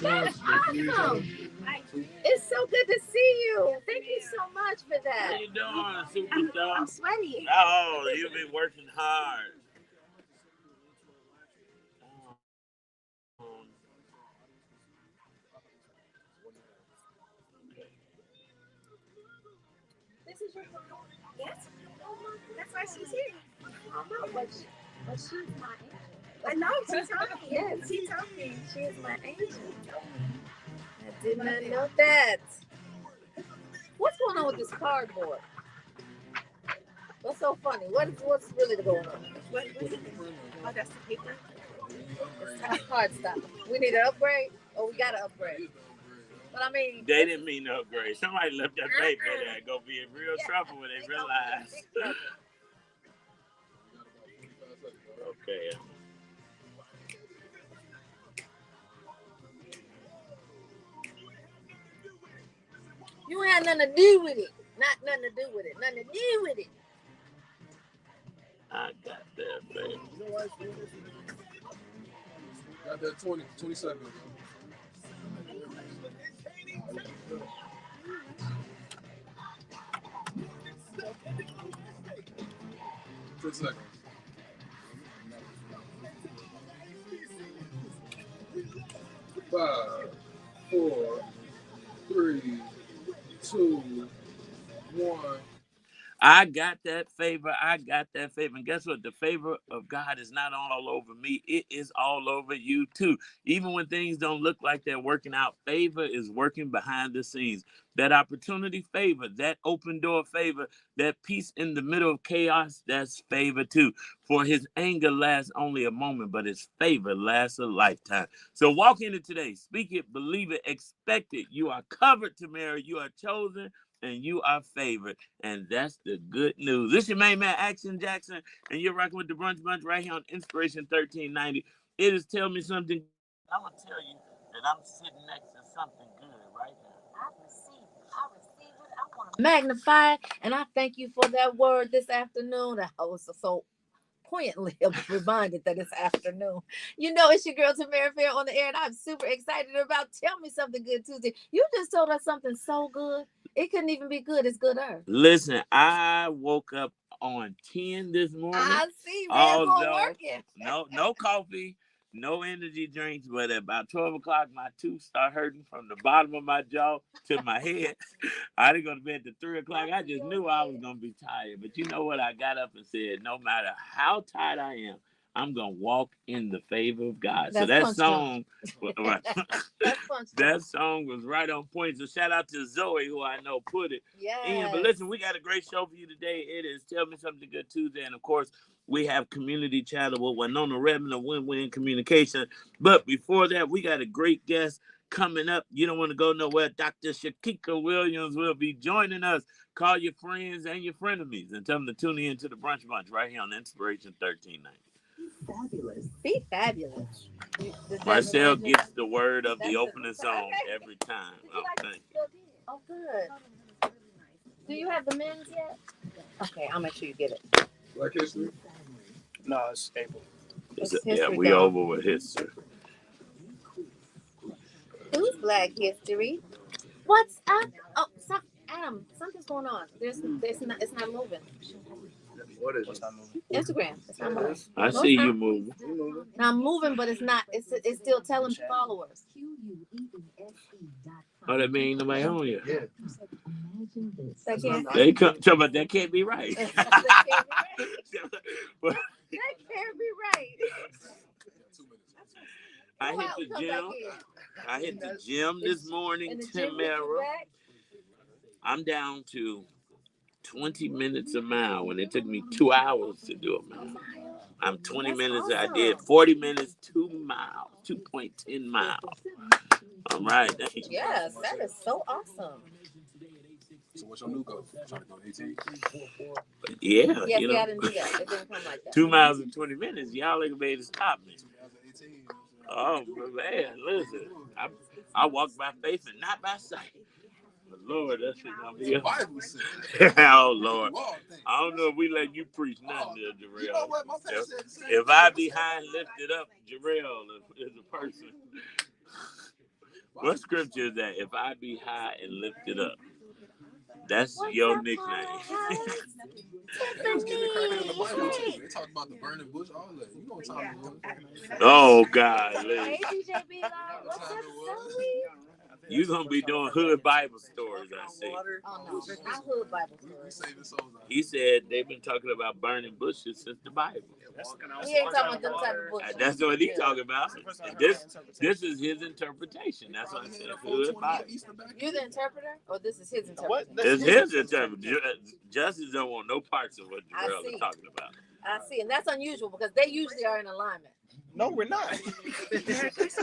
That's awesome. It's so good to see you. Thank you so much for that. How you doing, superstar? I'm sweaty. Oh, you've been working hard. This is your phone? Yes. That's why she's here. I know, but she's my angel. I know, she told me. Yes, she told me. She is my angel. I did not know that. What's going on with this cardboard? What's so funny? What's really going on? Oh, that's the paper. It's hard stuff. We need to upgrade. Oh, we gotta upgrade. But I mean, they didn't mean to upgrade. Somebody left that paper there. Gonna be in real trouble when they realize. Okay. You had nothing to do with it. Not nothing to do with it. Nothing to do with it. I got that, baby. Got that 20 seconds. Seconds. 5, 4, 3, 2, 1. I got that favor. I got that favor. And guess what? The favor of God is not all over me. It is all over you too. Even when things don't look like they're working out, favor is working behind the scenes. That opportunity favor, that open door favor, that peace in the middle of chaos, that's favor too. For his anger lasts only a moment, but his favor lasts a lifetime. So walk into today. Speak it, believe it, expect it. You are covered, Tamara. You are chosen. And you are favored, and that's the good news. This is your main man, Action Jackson, and you're rocking with the Brunch Bunch right here on Inspiration 1390. It is Tell Me Something. I'm gonna tell you that I'm sitting next to something good right now. I receive it. I want to magnify it, and I thank you for that word this afternoon. I was so poignantly reminded that it's afternoon. You know, it's your girl Tamara Fair on the air, and I'm super excited about Tell Me Something Good Tuesday. You just told us something so good. It couldn't even be good. It's gooder. Listen, I woke up on 10 this morning. I see, man, working. No coffee, no energy drinks, but at about 12 o'clock, my tooth started hurting from the bottom of my jaw to my head. I didn't go to bed at 3 o'clock. I just knew I was going to be tired. But you know what? I got up and said, no matter how tired I am, I'm going to walk in the favor of God. That's so that song, that song was right on point. So shout out to Zoe, who I know put it in. But listen, we got a great show for you today. It is Tell Me Something Good Tuesday. And of course, we have community chatter with Wynona Redmond of Win-Win Communication. But before that, we got a great guest coming up. You don't want to go nowhere. Dr. Shakika Williams will be joining us. Call your friends and your frenemies and tell them to tune in to the Brunch Bunch right here on Inspiration 1390. Fabulous. Be fabulous. Marcel gets the word of the opening song every time. Oh, thank you. Oh, good. Do you have the men's yet? Okay, I'll make sure you get it. Black history? No, it's April. Yeah, we over with history. Who's Black History? What's up? Oh, Adam, something's going on. It's not moving. What is What's it? not moving? Instagram. It's not moving. I see you moving. Now I'm moving, but it's not. It's still telling followers. Oh, that mean nobody on you? Yeah. They come but that can't be right. That can't be right. I hit the gym this morning, Tamara. I'm down to 20 minutes a mile when it took me 2 hours to do a mile. I'm 20 minutes. Awesome. I did 40 minutes, 2 miles, 2.10 miles. All right. Yes, that is so awesome. So what's your new goal? Trying to go 18? Yeah. Yes, I didn't do that. It didn't come like that. 2 miles and 20 minutes. Y'all ain't gonna to stop me. Oh, man, listen. I walk by faith and not by sight. But Lord, that's gonna be oh Lord. I don't know if we let you preach nothing there, Jarrell. You know what? My if I be high and lifted up, Jarrell is a person. What scripture is that? If I be high and lifted up. That's What's your up, nickname. They was getting it cracking in the Bible too. They talked about the burning bush, all that. You know what time it was. Oh, God. Hey, DJ B Live. What's up, Zoe? You're going to be doing hood Bible stories, I see. Oh, no. Not hood Bible We stories. saving souls out He said they've been talking about burning bushes since the Bible. He ain't talking about them type of bushes. That's what he's talking about. And this is his interpretation. That's what I said. Hood Bible. You the interpreter, or this is his interpretation? What? It's his interpretation. Justice don't want no parts of what Jarrell is talking about. I see, and that's unusual because they usually are in alignment. No, we're not.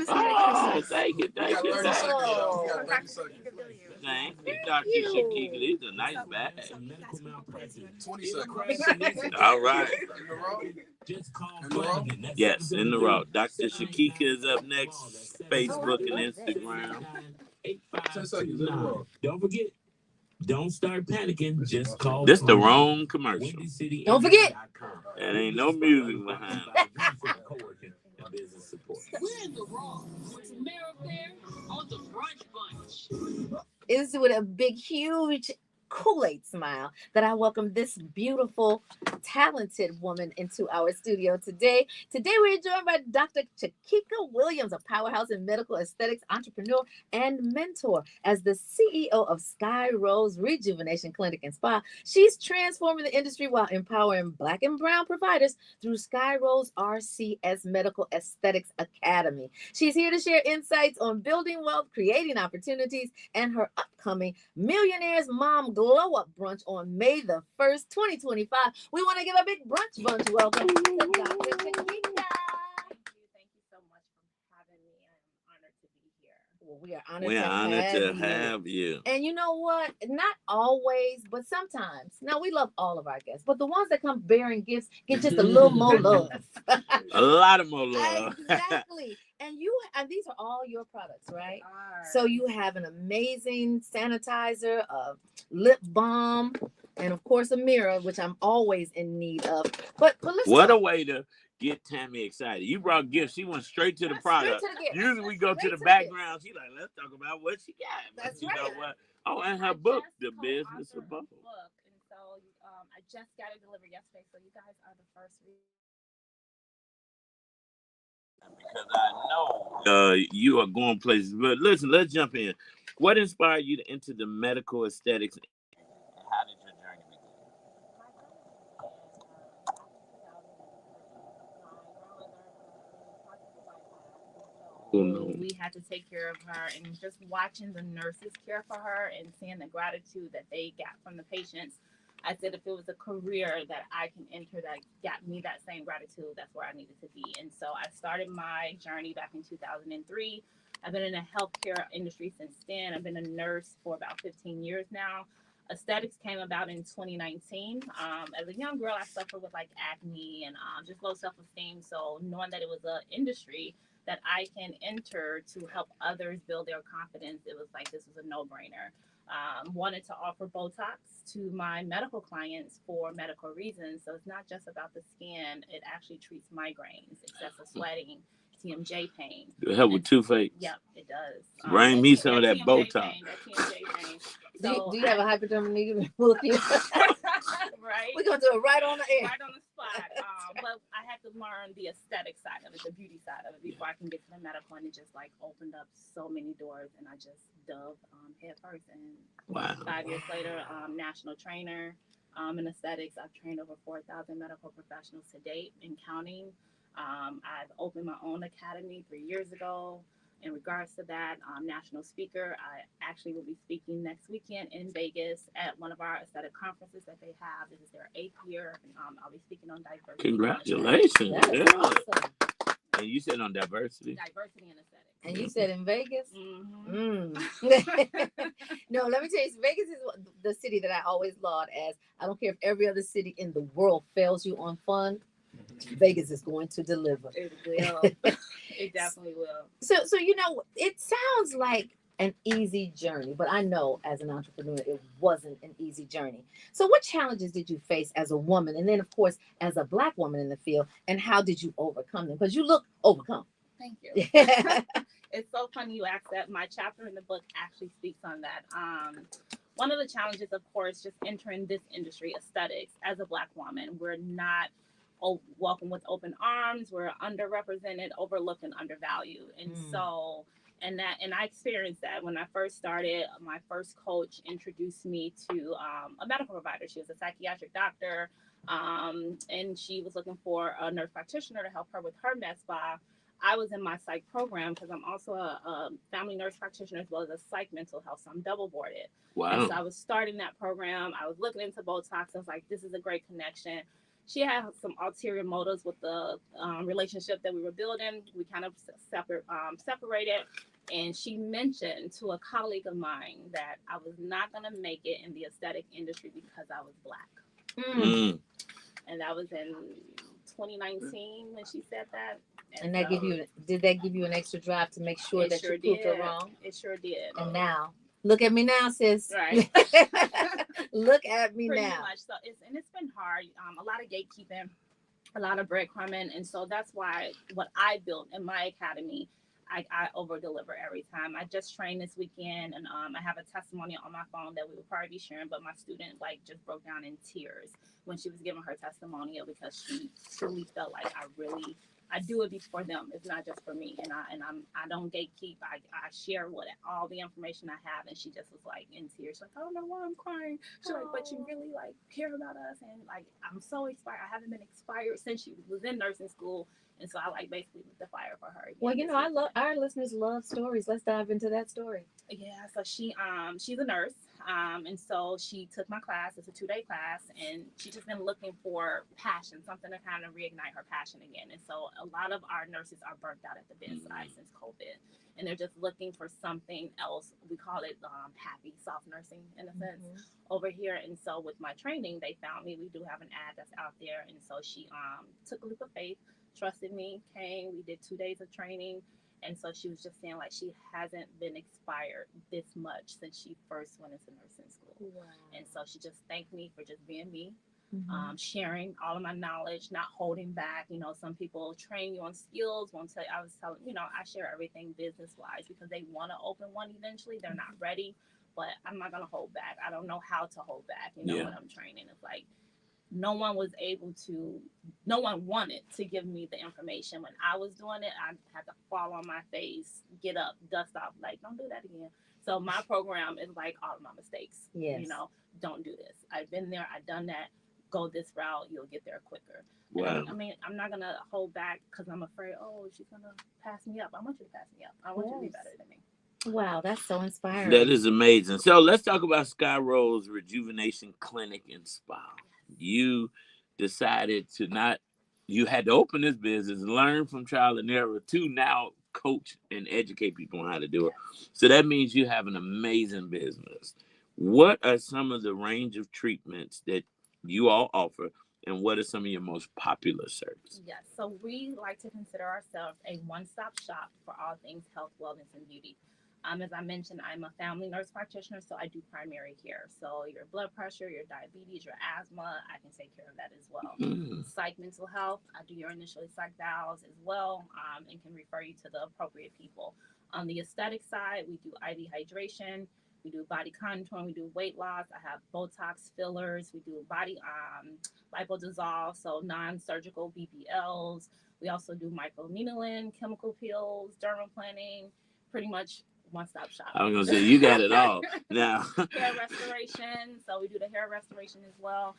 Oh, thank you. We got 30 seconds, y'all. We got 30 seconds. Thank you, Dr. Shakika. These are nice bags. 20 seconds. All right. In the row? In the row? Yes, in the row. Dr. Shakika is up next. Facebook and Instagram. 10 seconds in the row. Don't forget. Don't start panicking. Just call. This the wrong commercial. Don't forget. There ain't no music behind it. We're in the wrong. What's Amerifair on the Brunch Bunch? It is with a big, huge Kool-Aid smile that I welcome this beautiful, talented woman into our studio today. Today we're joined by Dr. Shakika Williams, a powerhouse in medical aesthetics, entrepreneur, and mentor. As the CEO of Sky Rose Rejuvenation Clinic and Spa, she's transforming the industry while empowering Black and Brown providers through Sky Rose RCS Medical Aesthetics Academy. She's here to share insights on building wealth, creating opportunities, and her upcoming Millionaire's Mom Glow Up Brunch on May the 1st, 2025. We want to give a big brunch bunch welcome to Dr. Shakika. Thank you so much for having me. I'm honored to be here. Well, we We're honored to have you. And you know what? Not always, but sometimes. Now, we love all of our guests, but the ones that come bearing gifts get just a little more love. A lot of more love. Exactly. And these are all your products, right? So you have an amazing sanitizer, a lip balm, and of course a mirror, which I'm always in need of. But let's What talk. a way to get Tammy excited. You brought gifts. She went straight to the product. Straight to the gift. Usually we go to Straight the to the background. She's like, let's talk about what she got. That's But you right. know what? Oh, and her book, The Business of Both. And so I just got it delivered yesterday. So you guys are the first Because I know you are going places. But listen, let's jump in. What inspired you to enter the medical aesthetics? And how did your journey begin? We had to take care of her, and just watching the nurses care for her and seeing the gratitude that they got from the patients, I said if it was a career that I can enter that got me that same gratitude, that's where I needed to be. And so I started my journey back in 2003. I've been in the healthcare industry since then. I've been a nurse for about 15 years now. Aesthetics came about in 2019. As a young girl, I suffered with like acne and just low self-esteem. So knowing that it was an industry that I can enter to help others build their confidence, it was like this was a no-brainer. Wanted to offer Botox to my medical clients for medical reasons. So it's not just about the skin. It actually treats migraines, excessive sweating, TMJ pain. Do it help with toothache? Yep, it does. Bring me some of that Botox. Do you have a hypodermic needle with you? Right. We're going to do it right on the air. Right on the spot. But I had to learn the aesthetic side of it, the beauty side of it, before I can get to the medical. And it just like opened up so many doors. And I just dove head first. And Wow. 5 years later, national trainer in aesthetics. I've trained over 4,000 medical professionals to date and counting. I've opened my own academy 3 years ago. In regards to that, national speaker, I actually will be speaking next weekend in Vegas at one of our aesthetic conferences that they have. This is their 8th year. I'll be speaking on diversity. Congratulations. That's awesome. And you said on diversity. Diversity and aesthetics. And you said in Vegas? Mm-hmm. No, let me tell you, Vegas is the city that I always laud as. I don't care if every other city in the world fails you on fun. Vegas is going to deliver. It will. It definitely will. So you know, it sounds like an easy journey, but I know as an entrepreneur, it wasn't an easy journey. So what challenges did you face as a woman? And then, of course, as a Black woman in the field, and how did you overcome them? Because you look overcome. Thank you. It's so funny you asked that. My chapter in the book actually speaks on that. One of the challenges, of course, just entering this industry, aesthetics, as a Black woman, we're not welcome with open arms. We're underrepresented, overlooked, and undervalued. And so, and I experienced that when I first started. My first coach introduced me to a medical provider. She was a psychiatric doctor, and she was looking for a nurse practitioner to help her with her med spa. I was in my psych program because I'm also a family nurse practitioner as well as a psych mental health. So I'm double boarded. Wow. And so I was starting that program. I was looking into Botox. I was like, this is a great connection. She had some ulterior motives with the relationship that we were building. We kind of separated. And she mentioned to a colleague of mine that I was not going to make it in the aesthetic industry because I was Black. And that was in 2019 when she said that. And that did that give you an extra drive to make sure that you proved her wrong? It sure did. And now, look at me now, sis. Right. Look at me Pretty now. much. So it's been hard. A lot of gatekeeping, a lot of breadcrumbing, and so that's why what I built in my academy, I over deliver every time. I just trained this weekend, and I have a testimony on my phone that we will probably be sharing. But my student just broke down in tears when she was giving her testimonial because she truly felt like I do it for them. It's not just for me, and I don't gatekeep. I share all the information I have, and she just was in tears, I don't know why I'm crying. She's but you really care about us, and I'm so inspired. I haven't been inspired since she was in nursing school, and so I basically lit the fire for her. Well, I love our listeners love stories. Let's dive into that story. Yeah, so she's a nurse, and so she took my class. It's a 2-day class, and she's just been looking for passion, something to kind of reignite her passion again. And so a lot of our nurses are burnt out at the bedside since COVID, and they're just looking for something else. We call it happy soft nursing in a sense over here. And so with my training, they found me. We do have an ad that's out there, and so she took a leap of faith, trusted me, came. We did 2 days of training. And so she was just saying she hasn't been inspired this much since she first went into nursing school. Wow. And so she just thanked me for just being me, sharing all of my knowledge, not holding back. Some people train you on skills. I was telling, I share everything business wise because they want to open one eventually. They're not ready, but I'm not going to hold back. I don't know how to hold back, when I'm training. It's no one wanted to give me the information. When I was doing it, I had to fall on my face, get up, dust off, don't do that again. So my program is all of my mistakes. Yes. Don't do this. I've been there. I've done that. Go this route. You'll get there quicker. Wow. I'm not going to hold back because I'm afraid, she's going to pass me up. I want you to pass me up. I want you to be better than me. Wow, that's so inspiring. That is amazing. So let's talk about Sky Rose Rejuvenation Clinic and Spa. You decided you had to open this business, learn from trial and error to now coach and educate people on how to do it. So that means you have an amazing business. What are some of the range of treatments that you all offer, and what are some of your most popular services? Yes, so we like to consider ourselves a one-stop shop for all things health, wellness, and beauty. As I mentioned, I'm a family nurse practitioner, so I do primary care. So your blood pressure, your diabetes, your asthma, I can take care of that as well. Psych mental health, I do your initial psych valves as well, and can refer you to the appropriate people. On the aesthetic side, we do IV hydration, we do body contouring, we do weight loss. I have Botox fillers, we do body lipodissolve, so non-surgical BBLs. We also do microneedling, chemical peels, dermaplaning, pretty much one-stop shop. I was going to say, you got it all. Now, hair restoration. So we do the hair restoration as well.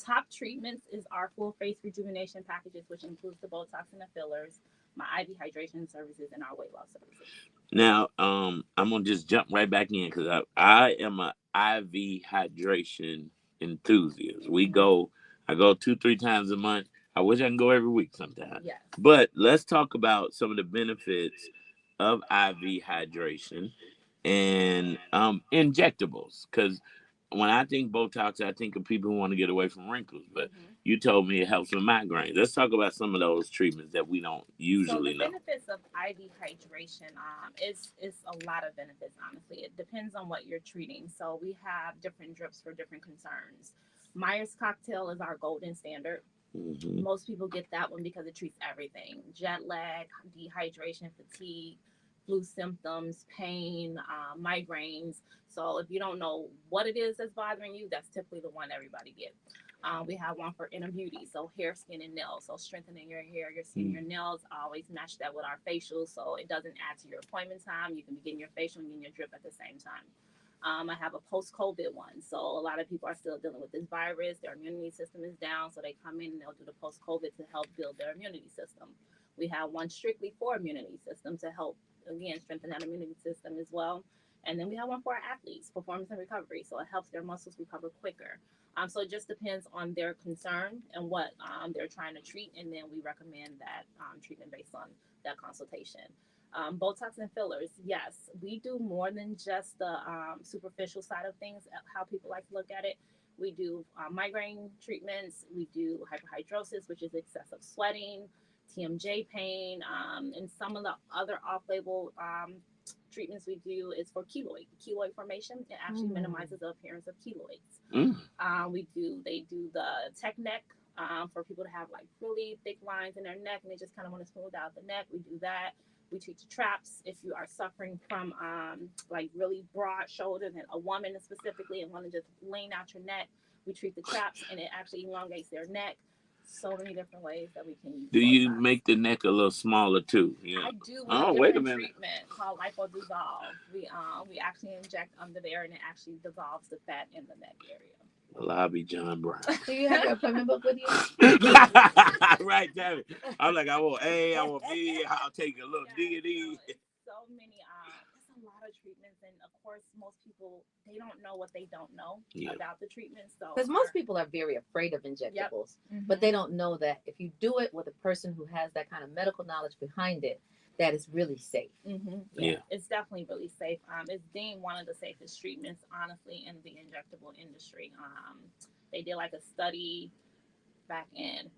Top treatments is our full face rejuvenation packages, which includes the Botox and the fillers, my IV hydration services, and our weight loss services. Now, I'm going to just jump right back in because I am an IV hydration enthusiast. I go 2-3 times a month. I wish I can go every week sometime. Yes. But let's talk about some of the benefits of IV hydration and injectables, because when I think Botox, I think of people who want to get away from wrinkles, but you told me it helps with migraines. Let's talk about some of those treatments that we don't usually know. So the benefits of IV hydration is a lot of benefits, honestly. It depends on what you're treating. So we have different drips for different concerns. Myers cocktail is our golden standard. Most people get that one because it treats everything: jet lag, dehydration, fatigue, flu symptoms, pain, migraines. So if you don't know what it is that's bothering you, that's typically the one everybody gets. We have one for inner beauty, so hair, skin, and nails. So strengthening your hair, your skin, your nails. I always match that with our facials, so it doesn't add to your appointment time. You can be getting your facial and getting your drip at the same time. I have a post-COVID one. So a lot of people are still dealing with this virus. Their immunity system is down, so they come in and they'll do the post-COVID to help build their immunity system. We have one strictly for immunity system to help, again, strengthen that immunity system as well. And then we have one for our athletes, performance and recovery. So it helps their muscles recover quicker. So it just depends on their concern and what they're trying to treat. And then we recommend that treatment based on that consultation. Botox and fillers, yes, we do more than just the superficial side of things, how people like to look at it. We do migraine treatments, we do hyperhidrosis, which is excessive sweating, TMJ pain, and some of the other off-label treatments we do is for keloid formation. It actually minimizes the appearance of keloids. They do the tech neck for people to have like really thick lines in their neck and they just kind of want to smooth out the neck. We do that. We treat the traps if you are suffering from like really broad shoulders and a woman specifically and want to just lean out your neck. We treat the traps and it actually elongates their neck. So many different ways that we can use. Do you make the neck a little smaller too? Yeah. I do with a different treatment called lipo-dissolve. We actually inject under there and it actually dissolves the fat in the neck area. Lobby John Brown. Do you have your appointment book with you? Right, Tammy. I'm like, I want A, I want B, I'll take a little D and E. So many, there's a lot of treatments, and of course, most people they don't know what they don't know about the treatment. So, because most people are very afraid of injectables, but they don't know that if you do it with a person who has that kind of medical knowledge behind it, that is really safe. Yeah, it's definitely really safe. It's deemed one of the safest treatments, honestly, in the injectable industry. They did like a study back in.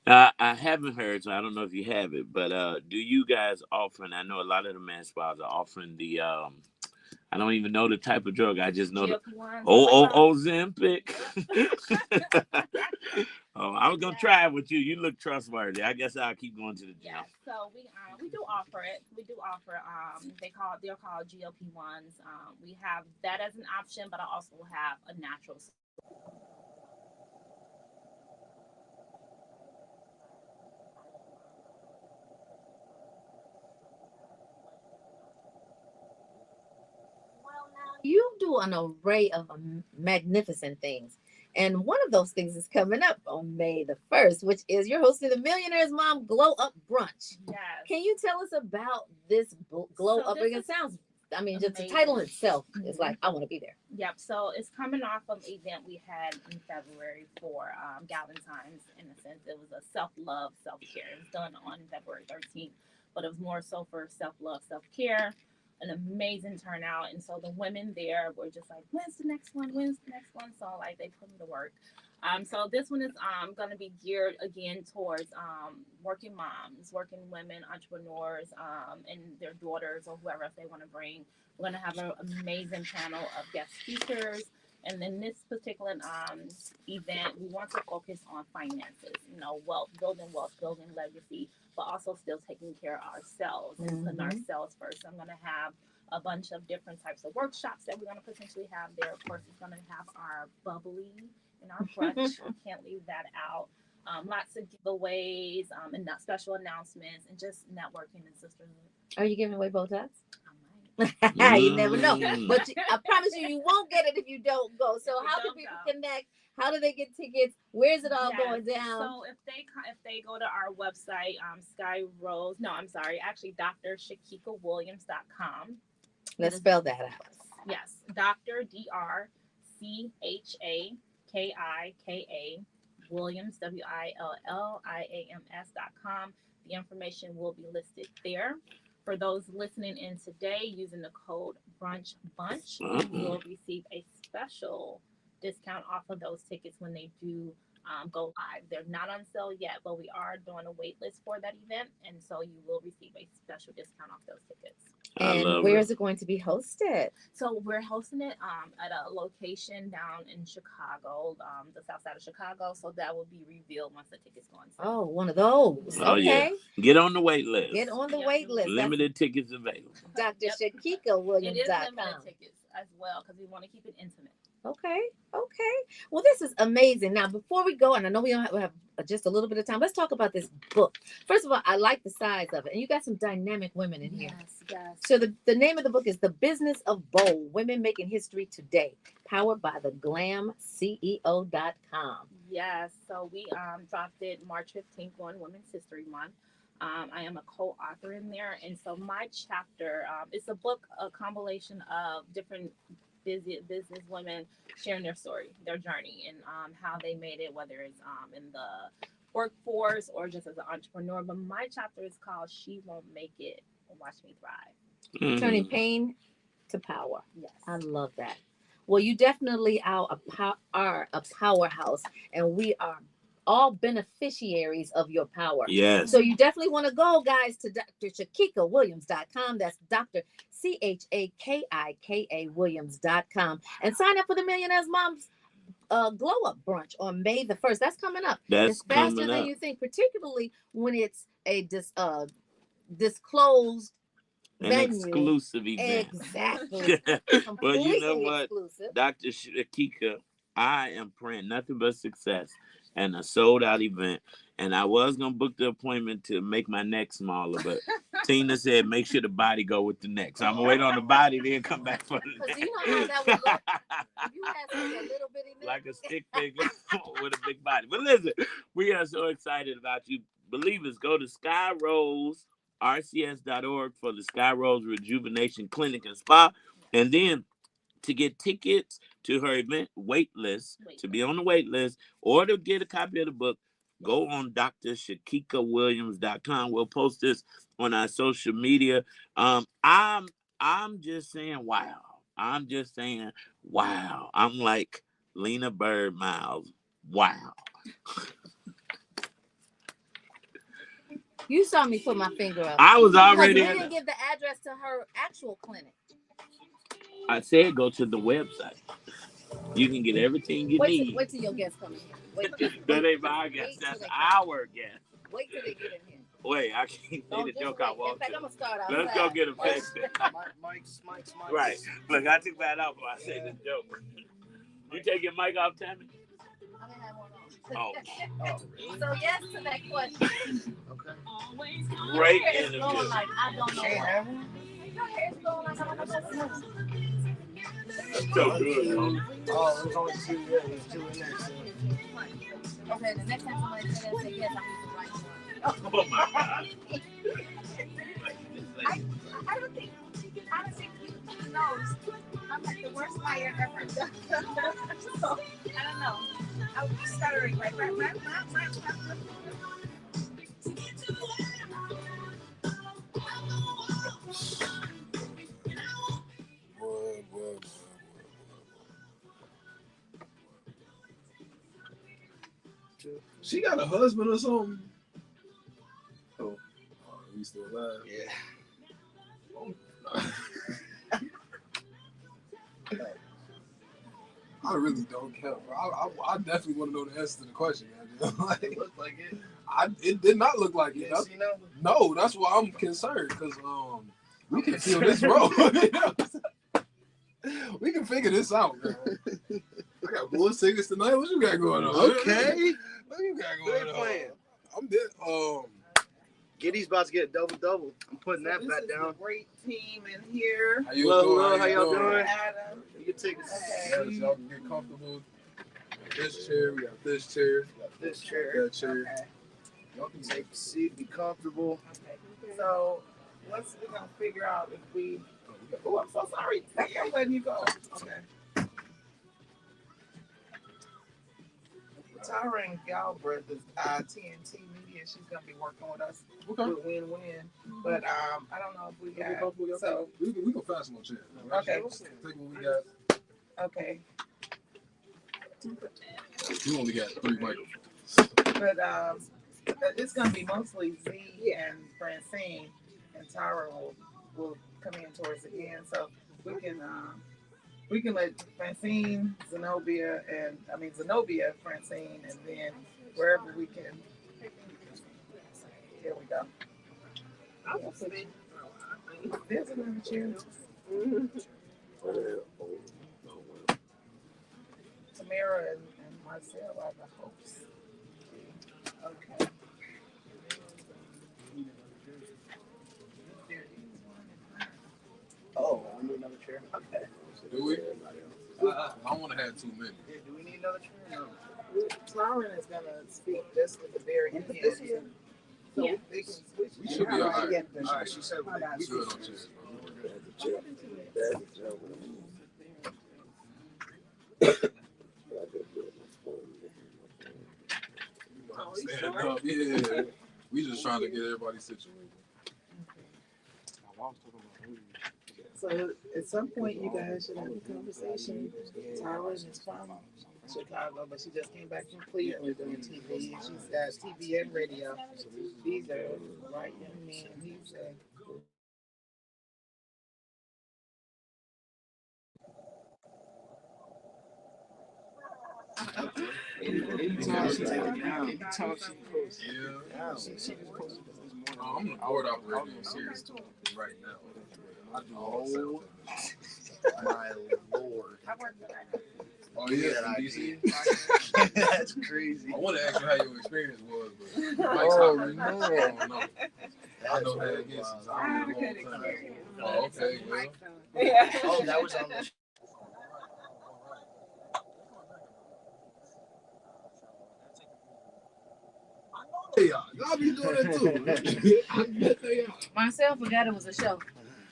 I haven't heard, so I don't know if you have it, but do you guys offer, and I know a lot of the med spas are offering the, I don't even know the type of drug, I just know the Ozempic. I was going to try it with you. You look trustworthy. I guess I'll keep going to the gym. Yeah, so we do offer it. We do offer, they're called GLP-1s. We have that as an option, but I also have a natural. You do an array of magnificent things. And one of those things is coming up on May the 1st, which is you're hosting the Millionaire's Mom Glow Up Brunch. Yes. Can you tell us about this Glow Up? It sounds, I mean, just the title itself is like, I want to be there. Yep. So it's coming off of an event we had in February for Galentine's. In a sense, it was a self-love, self-care. It was done on February 13th, but it was more so for self-love, self-care. An amazing turnout, and so the women there were just like, when's the next one, so like they put me to work. So this one is going to be geared again towards working moms, working women, entrepreneurs, and their daughters or whoever else they want to bring. We're going to have an amazing panel of guest speakers. And then this particular event, we want to focus on finances, building legacy, but also still taking care of ourselves and putting ourselves first. So I'm going to have a bunch of different types of workshops that we're going to potentially have there. Of course, it's going to have our bubbly and our brunch. We can't leave that out. Lots of giveaways and special announcements and just networking and sisterhood. Are you giving away Botox? You never know, but I promise you won't get it if you don't go. So how do people connect? How do they get tickets? Where's it all going down? So if they go to our website, DrShakikaWilliams.com. Let's spell that out. Yes, Dr. DrChakika Williams WILLIAMS.com. The information will be listed there. For those listening in today, using the code Brunch Bunch, you will receive a special discount off of those tickets when they do go live. They're not on sale yet, but we are doing a wait list for that event, and so you will receive a special discount off those tickets. And where is it going to be hosted? So we're hosting it at a location down in Chicago, the south side of Chicago. So that will be revealed once the tickets go on sale. Oh, one of those. Oh, okay. Yeah. Get on the wait list. Get on the wait list. Limited tickets available. Dr. Shakika Williams. It is limited tickets as well because we want to keep it intimate. Okay. Well, this is amazing. Now, before we go, and I know we don't have just a little bit of time, let's talk about this book. First of all, I like the size of it, and you got some dynamic women in here. Yes. So the name of the book is The Business of Bold: Women Making History Today, powered by the GlamCEO.com. Yes. So we dropped it March 15th on Women's History Month. I am a co-author in there, and so my chapter, it's a book, a compilation of different business women sharing their story, their journey, and how they made it, whether it's in the workforce or just as an entrepreneur. But my chapter is called She Won't Make It, Watch Me Thrive. Turning pain to power. Yes. I love that. Well, you definitely are a powerhouse, and we are all beneficiaries of your power. Yes. So you definitely want to go, guys, to drshakikawilliams.com. That's Dr. CHAKIKA Williams.com, and sign up for the Millionaire's Mom's Glow Up Brunch on May the 1st. That's coming up. That's it's faster coming than up. you think, particularly when it's a disclosed venue. Exclusive event. Exactly. Well, you know what, exclusive. Dr. Shakika, I am praying nothing but success and a sold out event. And I was gonna book the appointment to make my neck smaller, but Tina said make sure the body go with the neck. So I'm gonna wait on the body, then come back for the neck. Do you know how that would look? You had such a little bitty neck. Like a stick figure with a big body. But listen, we are so excited about you. Believers, go to skyrosерcs.org for the Sky Rose Rejuvenation Clinic and Spa. And then to get tickets to her event wait list, to be on the wait list, or to get a copy of the book, go on drshakikawilliams.com. We'll post this on our social media. I'm just saying, wow. I'm just saying, wow. I'm like Lena Bird Miles. Wow. You saw me put my finger up. I was already. You didn't give the address to her actual clinic. I said go to the website. You can get everything you need. Wait till your guests come in here. That ain't my guest. That's our guest. Wait till they get in here. Wait, I can't say the joke I want to. I'm gonna start out. Let's go get a fixed. Mike's. Right. Look, I took that off when I said the joke. You take your mic off, Tammy? I didn't have one on. Oh. So yes to that question. Okay. Great It's interview. going like I don't know Can't what. have one? Your hair's going like I don't know. So good. Oh, there's only two. Yeah, there's two in there. So. Okay, the next time somebody says that, say yes, I'm the right one. Oh my God. I don't think he knows. I'm like the worst liar ever. So, I don't know. I was stuttering like my. She got a husband or something? Oh, he's still alive. Yeah. I really don't care, bro. I definitely want to know the answer to the question. Like, It looked like it. It did not look like it. Yes, you know? No, that's why I'm concerned because we can feel this road. We can figure this out, man. I got more tickets tonight. What you got going on? Okay. What you got Good going plan. on? I'm dead. Giddy's about to get double. I'm putting that back down. A great team in here. How you Hello, how doing? y'all doing? Adam. You can take a Yes, seat. y'all can get comfortable. This chair, we got this chair, We got this chair. that chair. Okay. Y'all can take a seat, be comfortable. Okay. So we're gonna figure out if we. Oh, I'm so sorry. I'm letting you go. Okay. Tara and Galbraith is TNT Media. She's gonna be working with us Okay. with win-win. But I don't know if we got. So we can find some more chairs. Okay. Take what we got. okay. You only got 3 microphones. But it's gonna be mostly Z and Francine, and Tyra will come in towards the end, so we can let Francine, Zenobia, Francine, and then wherever we can. Here we go. There's another chair. Tamara and Marcel are the hosts. Okay. Oh, we need another chair. Okay. Do we? I want to have 2 minutes. Yeah, do we need another chair? No. Tyron is gonna speak just at the very end. So Yeah. they can switch. We should be all right. All right, she said we We good on chairs. Stand up, yeah. We just trying to get everybody situated. So at some point, you guys should have a conversation. Tyron is from Chicago, but she just came back from Cleveland doing TV. And she's got TV and radio. These are right young men. He's Anytime she take it down, anytime she posts. Yeah. She just posted this morning. I'm a board operator in series right now. I do all My lord. Oh yeah, That DC. That's crazy. I want to ask you how your experience was, but Mike's hot right now. So I don't know. I know how it gets. I don't know long time. Oh, okay. Well. yeah. Oh, that was on the. Hey, y'all be doing it too. I bet they are. Marcel forgot it was a show.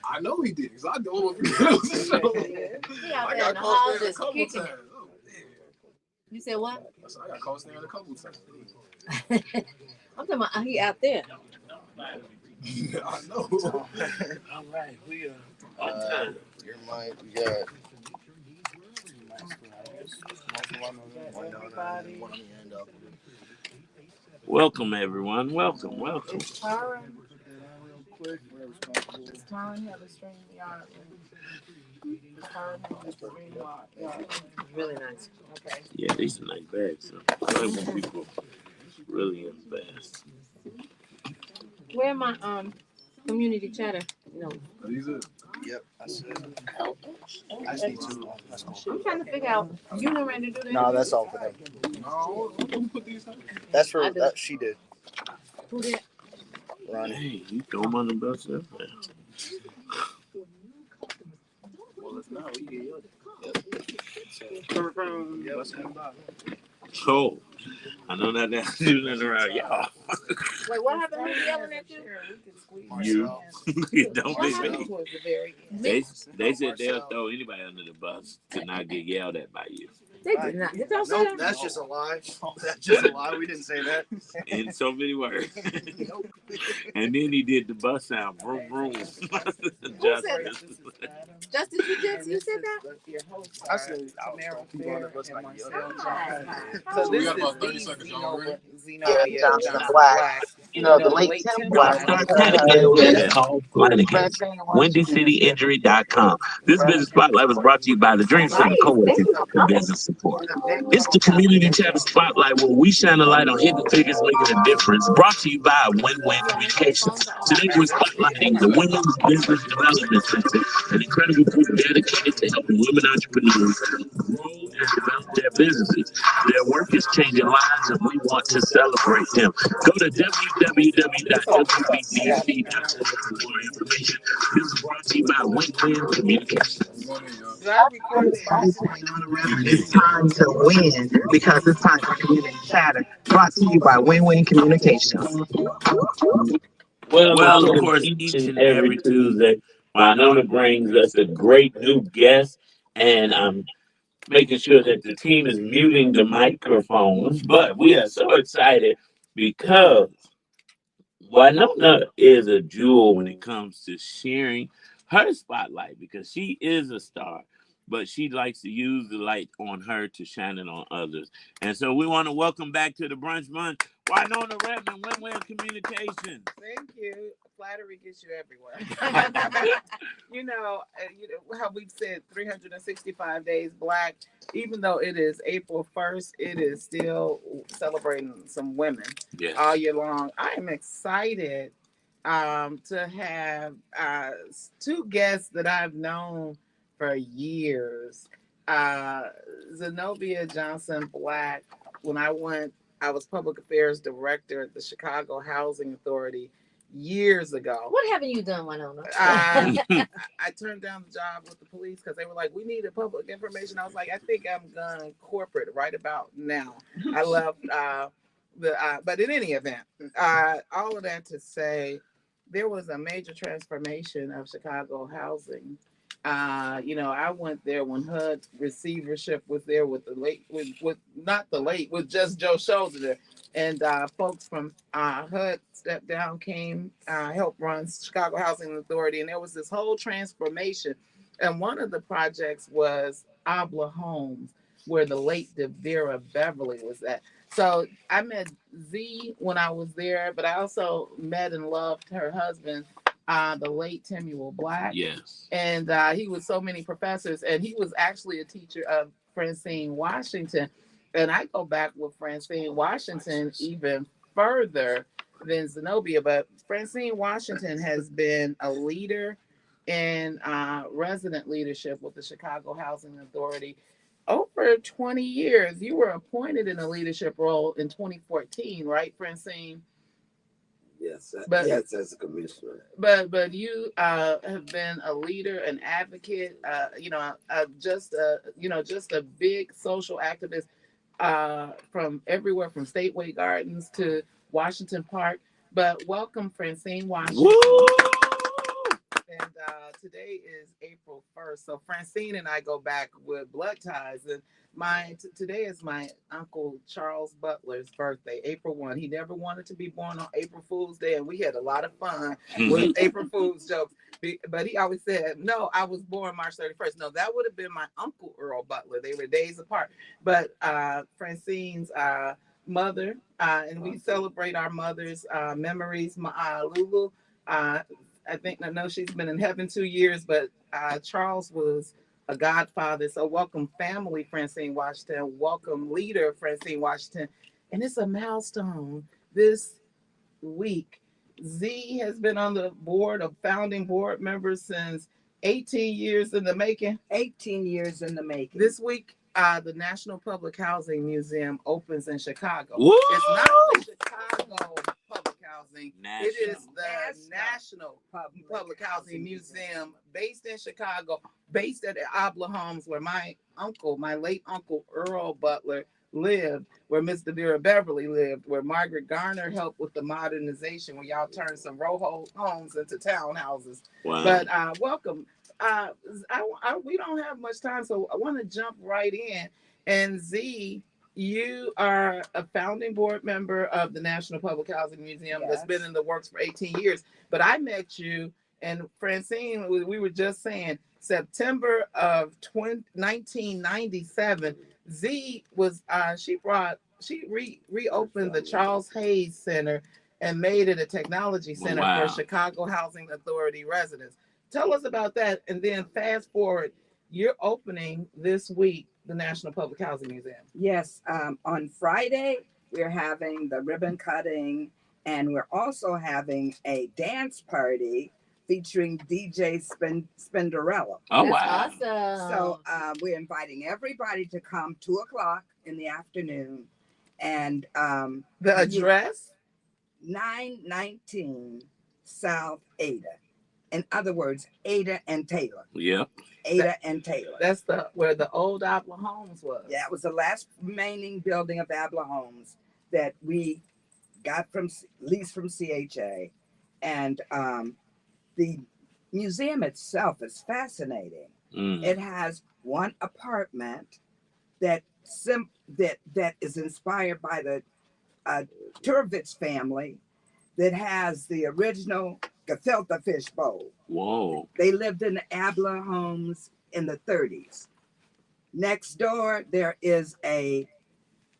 I know he did, because I told him it was a show. He out I there in got the caught hall staring a just couple kicking times. it. Oh, man. You said what? I got caught staring a couple times. I'm talking about he out there. I know. All right, we are on time. Your mic, we got. Welcome, everyone. Welcome, welcome. Is Tyron have a stream yard? Tyron has a stream yard. Really nice. Okay. Yeah, these are nice bags. So I like when people really invest. Where my community chatter? No. Are these it? Yep, I said. I just need 2. That's cool. I'm trying to figure out. You know ready to do that? No, that's all for them. No, who put these in? That's for that. She did. Who did? Ronnie. Hey, you throw them on the bus up there. Well, if not, we get yours. So, I know not that do nothing around y'all. Wait, what happened? Who's yelling at you? You don't What be happened? me. Towards the very end. They said they'll throw anybody under the bus to not get yelled at by you. They did not. Did y'all say Nope, that? that's just a lie. That's just a lie. We didn't say that. In so many words. And then he did the bus sound. Vroom, vroom. Who said that? Justin, you said that? I said Tamara Fair and Marcel Johnson. So we got about 30 seconds, y'all ready? Zenobia Johnson Black. You know, the late Tim Black. WindyCityInjury.com. This business spotlight was brought to you by the Dream Center Coalition for Business Support. It's the community chapter spotlight where we shine a light on hidden figures making a difference. Brought to you by Win-Win Communications. Today we're spotlighting the Women's Business Development Center, an incredible group dedicated to helping women entrepreneurs grow and develop their businesses. Their work is changing lives, and we want to celebrate them. Go to www.wbdc.org for more information. This is brought to you by Win-Win Communications. It's time to win because it's time for community chatter. Brought to you by Win-Win Communications. Well, of course, each and every Tuesday, Wynona brings us a great new guest, and I'm making sure that the team is muting the microphones. But we are so excited because Wynona is a jewel when it comes to sharing her spotlight because she is a star. but she likes to use the light on her to shine it on others. And so we want to welcome back to the Brunch Bunch, Wynona Redmond, Win-Win Communications. Thank you. Flattery gets you everywhere. you know how we've said 365 days Black. Even though it is April 1st, it is still celebrating some women all year long. I am excited to have two guests that I've known for years. Zenobia Johnson Black, when I was public affairs director at the Chicago Housing Authority years ago. What haven't you done, Wynona? I turned down the job with the police because they were like, we need a public information. I was like, I think I'm going corporate right about now. I left but in any event, all of that to say, there was a major transformation of Chicago housing. I went there when HUD receivership was there with just Joe Schultz there. And folks from HUD stepped down, helped run Chicago Housing Authority. And there was this whole transformation. And one of the projects was Abla Homes, where the late Devera Beverly was at. So I met Z when I was there, but I also met and loved her husband, the late Timuel Black. Yes. And he was so many professors, and he was actually a teacher of Francine Washington. And I go back with Francine Washington even further than Zenobia, but Francine Washington has been a leader in resident leadership with the Chicago Housing Authority over 20 years. You were appointed in a leadership role in 2014, right, Francine? Yes, yes, as a commissioner. But you have been a leader, an advocate, just a big social activist from everywhere, from Stateway Gardens to Washington Park. But welcome, Francine Washington. Woo! And today is April 1st. So Francine and I go back with blood ties. And today is my Uncle Charles Butler's birthday, April 1. He never wanted to be born on April Fool's Day, and we had a lot of fun with April Fool's jokes. But he always said, no, I was born March 31st. No, that would have been my Uncle Earl Butler. They were days apart. But Francine's mother, and we celebrate our mother's memories. Lulu, I know she's been in heaven 2 years, but Charles was a godfather. So welcome family, Francine Washington. Welcome leader, Francine Washington. And it's a milestone this week. Z has been on the board of founding board members since 18 years in the making. 18 years in the making. This week, the National Public Housing Museum opens in Chicago. Woo! It's not the Chicago Public Housing. It is the National Public Housing Museum based in Chicago, based at Abla Homes, where my late uncle Earl Butler lived, where Miss Devera Beverly lived, where Margaret Garner helped with the modernization, where y'all turned some row homes into townhouses. Wow. But welcome. We don't have much time, so I want to jump right in. And Z, you are a founding board member of the National Public Housing Museum that's been in the works for 18 years. But I met you, and Francine, we were just saying, September of 1997, Z was she reopened the Charles Hayes Center and made it a technology center for Chicago Housing Authority residents. Tell us about that, and then fast forward, you're opening this week the National Public Housing Museum. Yes, on Friday we're having the ribbon cutting, and we're also having a dance party featuring DJ Spinderella. Oh, That's wow. awesome. So we're inviting everybody to come 2:00 in the afternoon. And the address? 919 South Ada. In other words, Ada and Taylor. Yep. Ada and Taylor. That's where the old Abla Homes was. Yeah, it was the last remaining building of Abla Homes that we got leased from CHA. And the museum itself is fascinating. It has one apartment that is inspired by the Turvitz family, that has the original gefilte fish bowl. Whoa. They lived in the Abla Homes in the 30s. Next door, there is a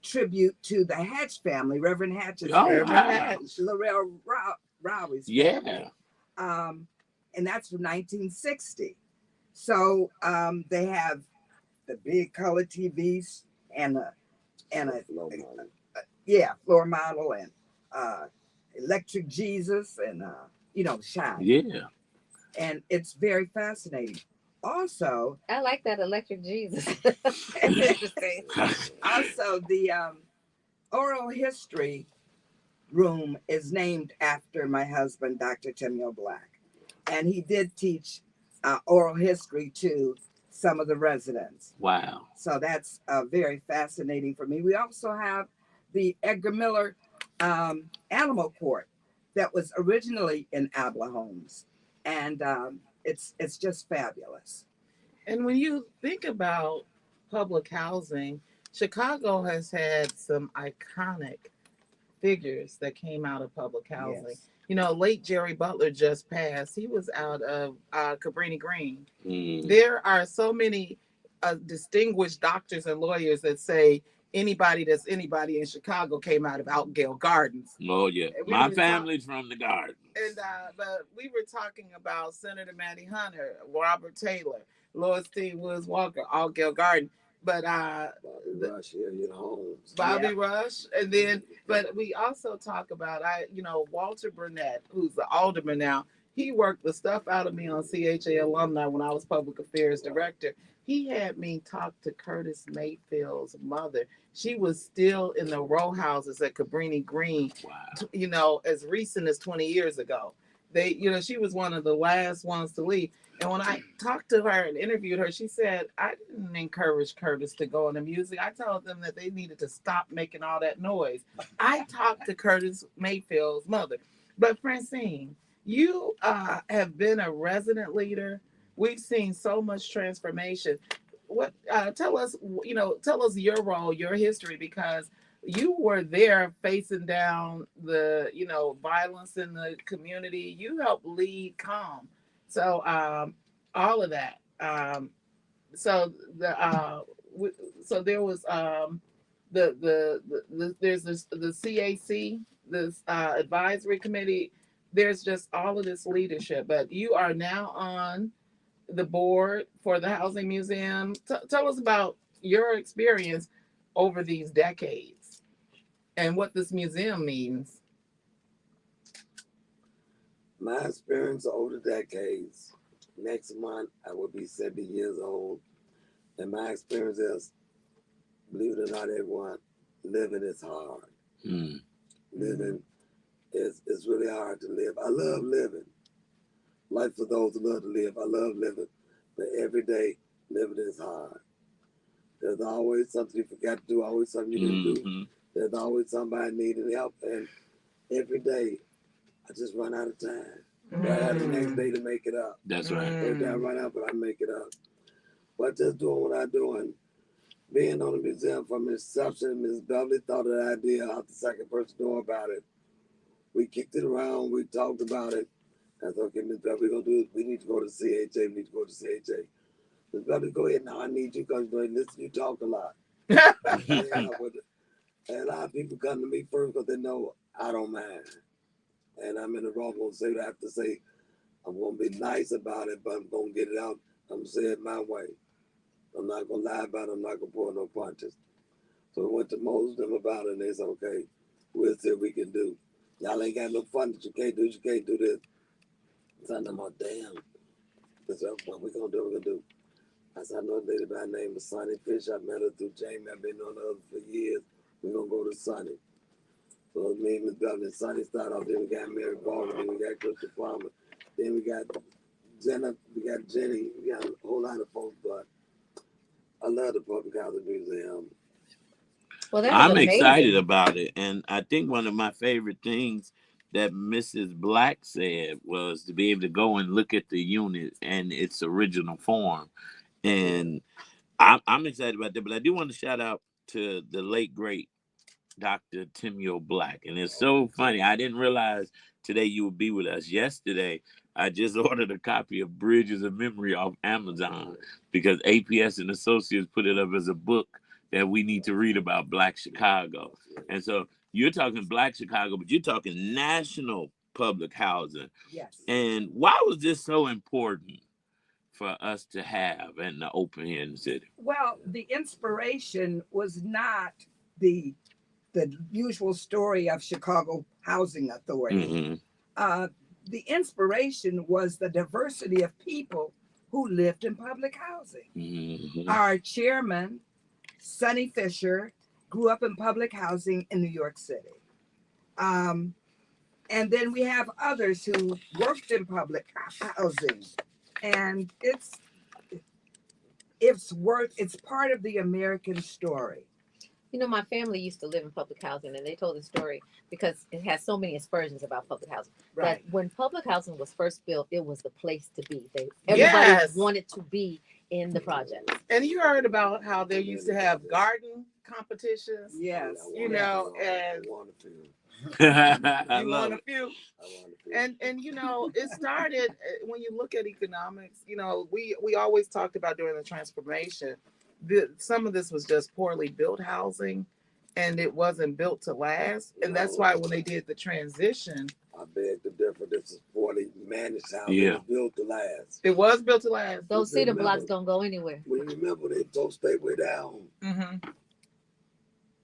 tribute to the Hatch family, Reverend Hatch's Oh, family, wow. Laurel Rowley's Yeah. family. And that's from 1960. So they have the big color TVs and a floor model and electric Jesus and shine. Yeah. And it's very fascinating. Also, I like that electric Jesus. That's interesting. also the oral history room is named after my husband, Dr. Timio Black. And he did teach oral history to some of the residents. Wow. So that's very fascinating for me. We also have the Edgar Miller Animal Court that was originally in Abla Homes. And it's just fabulous. And when you think about public housing, Chicago has had some iconic figures that came out of public housing. Yes. You know, late Jerry Butler just passed. He was out of Cabrini Green. Mm. There are so many distinguished doctors and lawyers that say anybody that's anybody in Chicago came out of Outgale Gardens. Oh, yeah. My family's from the Gardens. And but we were talking about Senator Mattie Hunter, Robert Taylor, Lois T. Woods Walker, Outgale Garden. But Bobby Rush, and then but we also talk about Walter Burnett, who's the alderman now. He worked the stuff out of me on CHA alumni when I was public affairs director. He had me talk to Curtis Mayfield's mother. She was still in the row houses at Cabrini Green, as recent as 20 years ago. She was one of the last ones to leave. And when I talked to her and interviewed her, she said, I didn't encourage Curtis to go into music. I told them that they needed to stop making all that noise. I talked to Curtis Mayfield's mother. But Francine, you have been a resident leader. We've seen so much transformation. What tell us your role, your history, because you were there facing down the violence in the community. You helped lead CALM. So all of that. So there was there's the CAC, this advisory committee. There's just all of this leadership, but you are now on the board for the Housing Museum. Tell us about your experience over these decades and what this museum means. My experience over the decades, next month I will be 70 years old. And my experience is, believe it or not, everyone, living is hard. Mm. Living it's really hard to live. I love living. Life for those who love to live. I love living. But every day, living is hard. There's always something you forgot to do, always something you didn't do. There's always somebody needing help. And every day, I just run out of time. I have the next day to make it up. That's right. Every day I run out, but I make it up. But just doing what I'm doing, being on the museum from inception, Ms. Beverly thought of the idea. I was the second person to know about it. We kicked it around. We talked about it. I said, okay, Ms. Beverly, we're going to do it. We need to go to CHA. We need to go to CHA. Ms. Beverly, go ahead now. I need you because listen, you talk a lot. And a lot of people come to me first because they know I don't mind. And I'm in the wrong going to say what I have to say. I'm going to be nice about it, but I'm going to get it out. I'm going to say it my way. I'm not going to lie about it. I'm not going to pull no punches. So we went to most of them about it, and they said, okay, we'll see what we can do. Y'all ain't got no fun that you can't do. You can't do this. So I'm like, damn. That's what we're going to do. We're going to do. I said, I know a lady by the name of Sonny Fish. I met her through Jamie. I've been on her for years. We're going to go to Sonny. So me and Ms. Beverly and Sonny started off. Then we got Mary Baldwin. Then we got Crystal Palmer. Then we got Jenna. We got Jenny. We got a whole lot of folks. But I love the Public Housing Museum. Well, I'm excited about it. And I think one of my favorite things that Mrs. Black said was to be able to go and look at the unit and its original form. And I'm excited about that. But I do want to shout out to the late, great Dr. Timio Black. And it's so funny. I didn't realize today you would be with us. Yesterday, I just ordered a copy of Bridges of Memory off Amazon because APS and Associates put it up as a book that we need to read about Black Chicago. And so you're talking Black Chicago, but you're talking national public housing. Yes. And why was this so important for us to have and to open here in the city? Well, the inspiration was not the usual story of Chicago Housing Authority. Mm-hmm. The inspiration was the diversity of people who lived in public housing. Mm-hmm. Our chairman, Sonny Fisher, grew up in public housing in New York City. And then we have others who worked in public housing. And it's part of the American story. You know, my family used to live in public housing, and they told the story because it has so many aspersions about public housing. Right. That when public housing was first built, it was the place to be. Everybody wanted to be in the project. And you heard about how they used to have garden competitions. Yes. You know, and I you love want a it. few. And you know, it started when you look at economics. You know, we always talked about during the transformation. Some of this was just poorly built housing, and it wasn't built to last. And that's why when they did the transition, I beg to differ. This is poorly managed housing. Yeah. It was built to last. it was built to last. Those cedar blocks don't go anywhere. When you remember they tore Stateway down, Mm-hmm.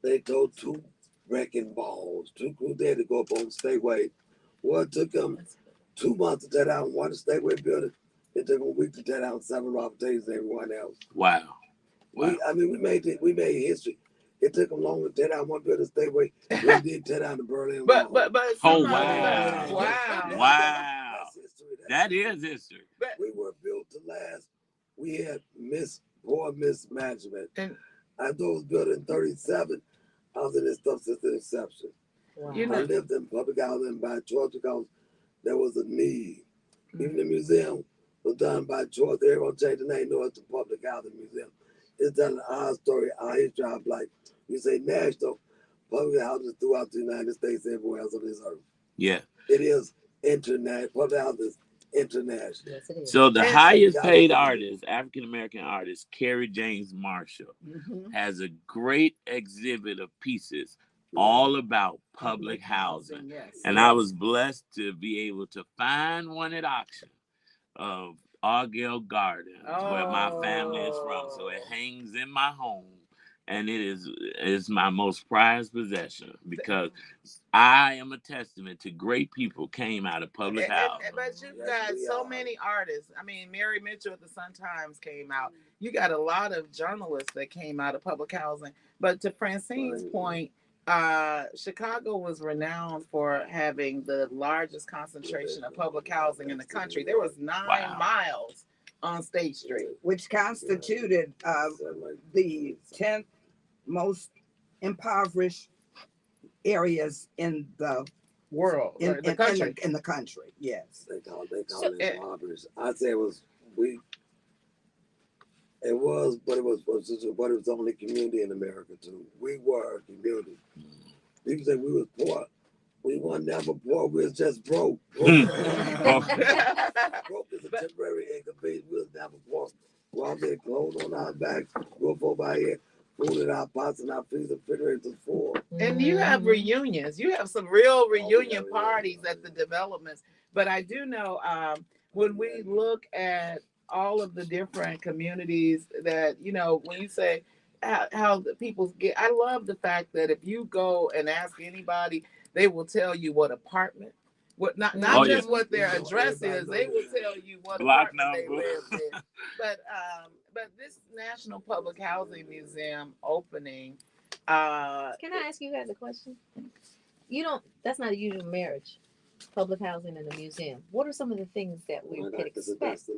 they tore 2 wrecking balls. 2 crews there to go up on Stateway. Well, it took them 2 months to tear down one Stateway building. It took them a week to tear down 7 Robert Taylors and everyone else. Wow. Wow. We made history. It took them longer to tear down one building Stateway than they did tear down the Berlin Wall. But Oh, some of wow. it- wow. Wow. That's history. That is history. We were built to last. We had poor mismanagement. And I thought it was built in 37. I was in this stuff since the inception. Wow. You I know, lived in public housing by choice because there was a need. Even the museum was done by choice. Everyone changed the name. No, it's the Public Housing Museum. It's telling our story, our history, our life. You say national public houses throughout the United States, everywhere else on this earth. Yeah. It is international. Public housing is international. Yes, it is. So the And- highest paid artist, African American artist, Kerry James Marshall, Mm-hmm. has a great exhibit of pieces all about public housing. Yes. And I was blessed to be able to find one at auction of Argyle Gardens, where my family is from. So it hangs in my home, and it's my most prized possession because I am a testament to great people came out of public housing. But you've got so many artists. I mean, Mary Mitchell at the Sun-Times came out. You got a lot of journalists that came out of public housing. But to Francine's point, Chicago was renowned for having the largest concentration of public housing in the country. There was 9 miles on State Street, Which constituted the 10th most impoverished areas in the world, in the country. in the country. Yes. They call it impoverished. I say it was but it was the only community in America too. We were a community. People say we was poor. We weren't never poor. We was just broke. Broke is a temporary inconvenience. We was never poor. We all get clothes on our backs, roof over our head, food in our pots and our freezer refrigerators full. And you have reunions. You have some real reunion parties at the developments. But I do know when we look at all of the different communities that, you know, when you say how the people get, I love the fact that if you go and ask anybody, they will tell you what apartment, not just what their address is, they will tell you what Block apartment they number. lived in. But this National Public Housing Museum opening. Can I ask you guys a question? That's not a usual marriage, public housing and a museum. What are some of the things that we could expect?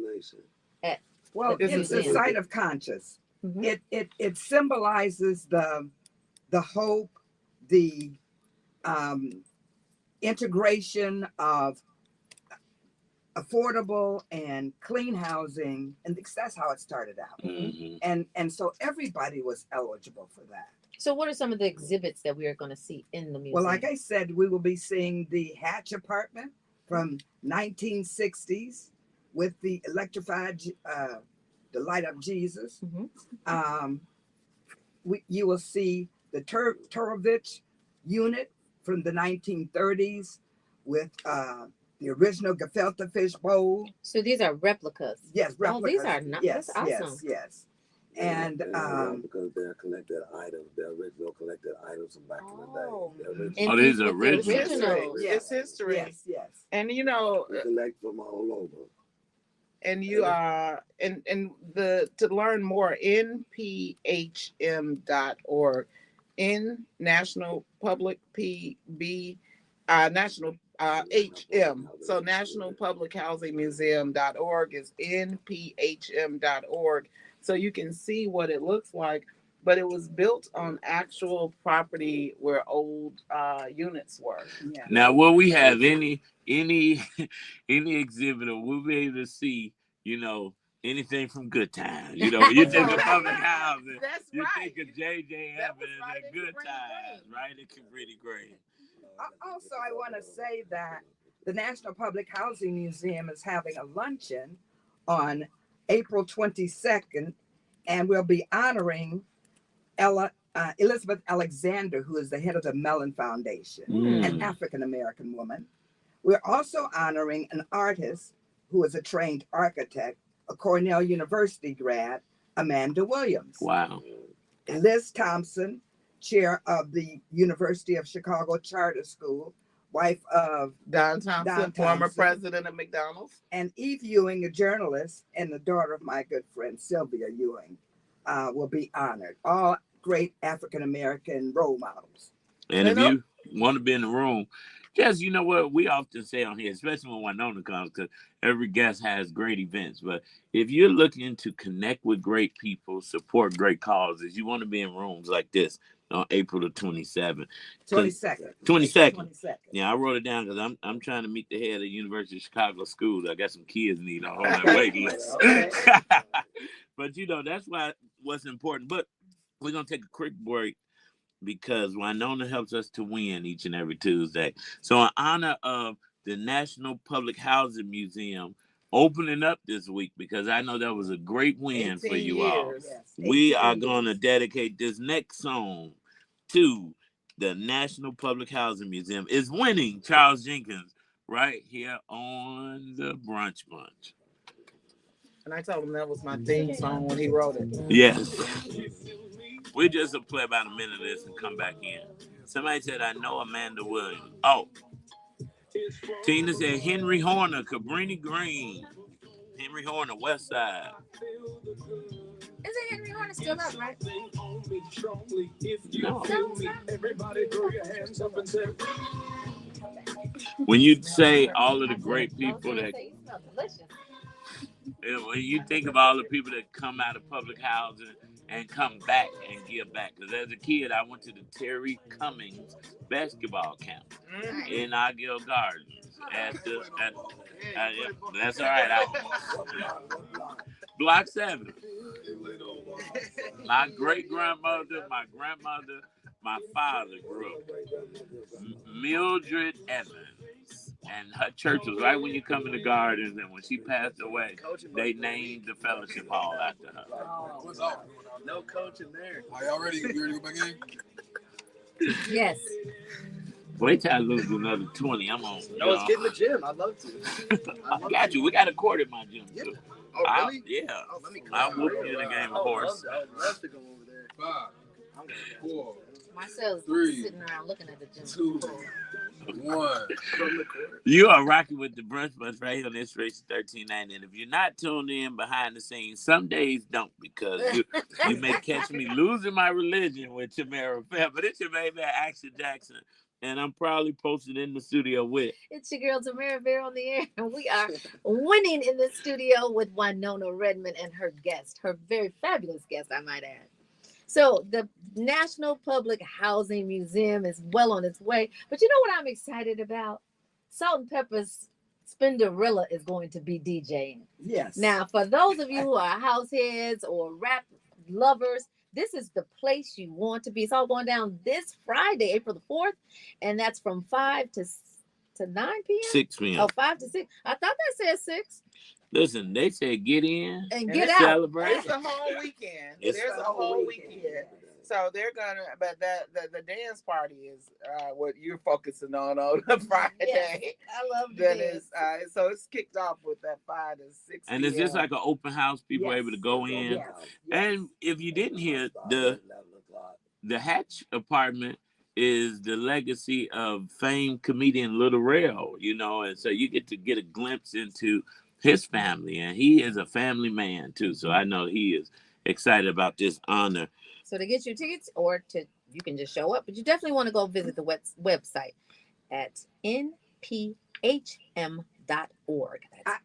Well, it's a site of conscience. Mm-hmm. It symbolizes the hope, the integration of affordable and clean housing, and that's how it started out. Mm-hmm. And so everybody was eligible for that. So, what are some of the exhibits that we are going to see in the museum? Well, like I said, we will be seeing the Hatch apartment from 1960s with the electrified, the light up Jesus. You will see the Turovich unit from the 1930s with the original gefilte fish bowl. So these are replicas. Yes, replicas. Oh, these are not. Yes, that's awesome. yes. And because they're collected items, they're original collected items from back in the day. Oh, these are original. It's history. Yes. And you know, we collect from all over. And you are to learn more, nphm.org, in National Public PB National HM. So National Public Housing Museum.org is nphm.org. So you can see what it looks like, but it was built on actual property where old units were. Yeah. Now, will we have any exhibitor? We'll be able to see, anything from Good Times. You think of public housing. That's you right. think of J.J. Evans right and Good Times, right? It can pretty great. Also, I want to say that the National Public Housing Museum is having a luncheon on April 22nd, and we'll be honoring Elizabeth Alexander, who is the head of the Mellon Foundation, an African-American woman. We're also honoring an artist who is a trained architect, a Cornell University grad, Amanda Williams. Wow. Liz Thompson, chair of the University of Chicago Charter School, wife of Don Thompson, former president of McDonald's. And Eve Ewing, a journalist, and the daughter of my good friend Sylvia Ewing, will be honored. All great African-American role models. And if you want to be in the room, just, you know what, we often say on here, especially when Wynona comes, because every guest has great events. But if you're looking to connect with great people, support great causes, you want to be in rooms like this on April the 27th. 22nd. Yeah, I wrote it down because I'm trying to meet the head of the University of Chicago Schools. I got some kids need on that waiting list. But, that's what's important. But we're going to take a quick break, because Wynona helps us to win each and every Tuesday. So in honor of the National Public Housing Museum opening up this week, because I know that was a great win for you all, we are going to dedicate this next song to the National Public Housing Museum. It's winning Charles Jenkins right here on the Brunch Bunch. And I told him that was my theme song when he wrote it. Yes. We just will play about a minute of this and come back in. Somebody said, I know Amanda Williams. Oh. Tina said, Henry Horner, Cabrini Green. Henry Horner, West Side. Isn't Henry Horner still up, right? No. When you say all of the great people that... When you think of all the people that come out of public housing and come back and give back. Because as a kid, I went to the Terry Cummings basketball camp in Argyle Gardens. That's all right. Block 7. My great-grandmother, my grandmother, my father grew up. Mildred Evans. And her church was right when you come in the gardens, and when she passed away, they named the fellowship hall after her. What's up? No coaching there. Are y'all ready? You ready to go back in? Yes. Wait till I lose another 20. I'm on. No, let's get in the gym. I'd love to. I got you. We got a court at my gym, too. Oh, really? Yeah. Oh, let me I'll whoop you in a game of horse. I'd love to go over there. 5, 4, Marcel's 3, sitting around looking at the gym. 2, 1. You are rocking with the Brunch Bunch right here on Inspiration 1390. And if you're not tuned in behind the scenes, some days don't, because you may catch me losing my religion with Tamara Fair. But it's your baby, Action Jackson. And I'm probably posted in the studio with. It's your girl, Tamara Fair, on the air. And we are winning in the studio with Wynona Redmond and her guest, her very fabulous guest, I might add. So the National Public Housing Museum is well on its way. But you know what I'm excited about? Salt and Pepper's Spinderella is going to be DJing. Yes. Now, for those of you who are house heads or rap lovers, This is the place you want to be. It's all going down this Friday, April the 4th, and that's from 5 to 9 p.m. 6 p.m. Oh, 5 to 6. I thought that said 6. Listen, they said get in And And get it's, out. celebrate. it's a whole weekend. It's There's the a whole whole weekend. weekend. So they're gonna, but the dance party is what you're focusing on the Friday. Yes, I love That this. is so it's kicked off with that 5 to 6 And it's just p.m. like an open house. People are Yes. able to go in. Yes. And if you didn't hear, the Hatch apartment is the legacy of famed comedian Little Rail, you know, and so you get to get a glimpse into his family, and he is a family man too. So I know he is excited about this honor. So to get your tickets, or to you can just show up, but you definitely want to go visit the website at nphm.org.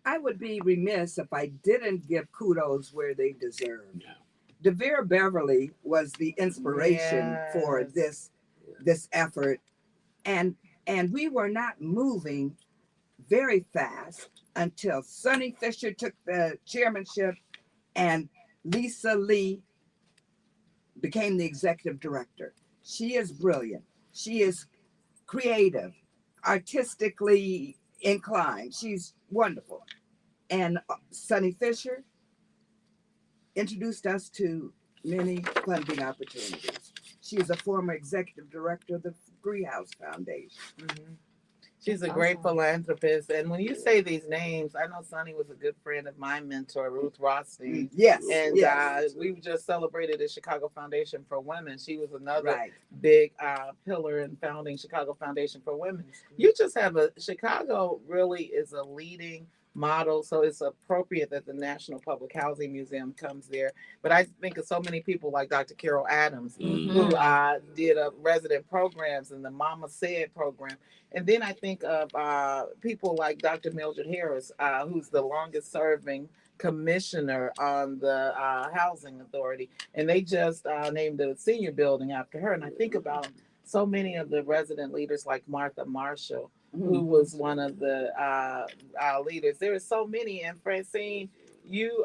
I would be remiss if I didn't give kudos where they deserve. Yeah. DeVere Beverly was the inspiration for Yes. this effort, and we were not moving very fast until Sonny Fisher took the chairmanship and Lisa Lee became the executive director. She is brilliant. She is creative, artistically inclined. She's wonderful. And Sonny Fisher introduced us to many funding opportunities. She is a former executive director of the Greenhouse Foundation. Mm-hmm. She's a That's great awesome. philanthropist. And when you say these names, I know Sonny was a good friend of my mentor, Ruth Rothstein. Yes. And yes. we just celebrated the Chicago Foundation for Women. She was another Right. big pillar in founding Chicago Foundation for Women. You just have Chicago really is a leading model, so it's appropriate that the National Public Housing Museum comes there. But I think of so many people like Dr. Carol Adams, who did resident programs and the Mama Said program. And then I think of people like Dr. Mildred Harris, who's the longest serving commissioner on the Housing Authority. And they just named a senior building after her. And I think about so many of the resident leaders like Martha Marshall, who was one of the leaders. There are so many. And Francine, you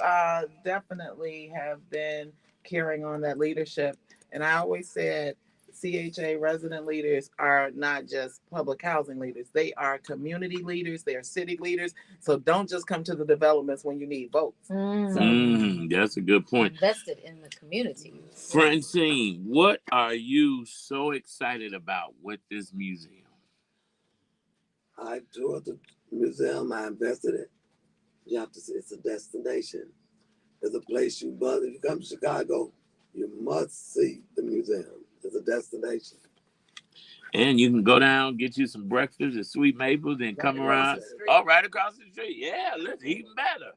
definitely have been carrying on that leadership. And I always said, CHA resident leaders are not just public housing leaders. They are community leaders. They are city leaders. So don't just come to the developments when you need votes. That's a good point. Invested in the community. Francine, what are you so excited about with this museum? I toured the museum. I invested in it. You have to see it's a destination. It's a place you must, if you come to Chicago, you must see the museum. It's a destination. And you can go down, get you some breakfast at Sweet Maples, and come around. Oh, right across the street. Yeah, let's even better.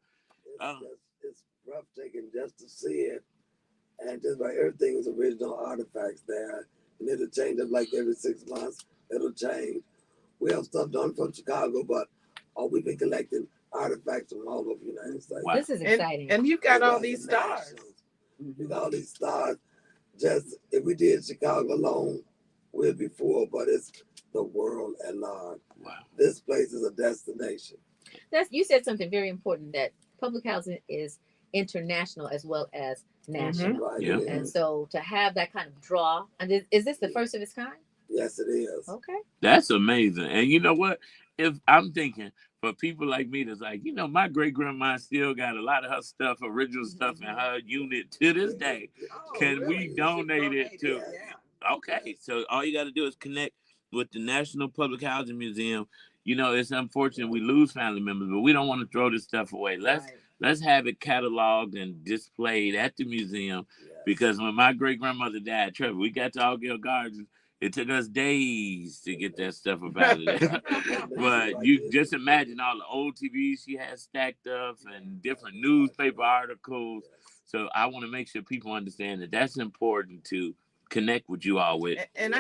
It's breathtaking just to see it. And just like everything is original artifacts there. And it'll change up like every 6 months. It'll change. We have stuff done from Chicago, but we've been collecting artifacts from all over the United States. Wow. This is exciting. And you've got all these stars. You got all these stars. Just if we did Chicago alone, we'd be full, but it's the world at large. Wow. This place is a destination. You said something very important, that public housing is international as well as national. Right, Yeah. And so to have that kind of draw, and is this the first of its kind? Yes, it is. Okay. That's amazing. And you know what? If I'm thinking for people like me that's like, my great grandma still got a lot of her stuff, original stuff in her unit to this day. Can we donate it to? Okay. So all you got to do is connect with the National Public Housing Museum. It's unfortunate we lose family members, but we don't want to throw this stuff away. Let's have it cataloged and displayed at the museum. Because when my great grandmother died, Trevor, we got to Allgale Gardens. It took us days to get that stuff up out of there. But you just imagine all the old TVs she had stacked up and different newspaper articles. So I want to make sure people understand that that's important to connect with you all with. And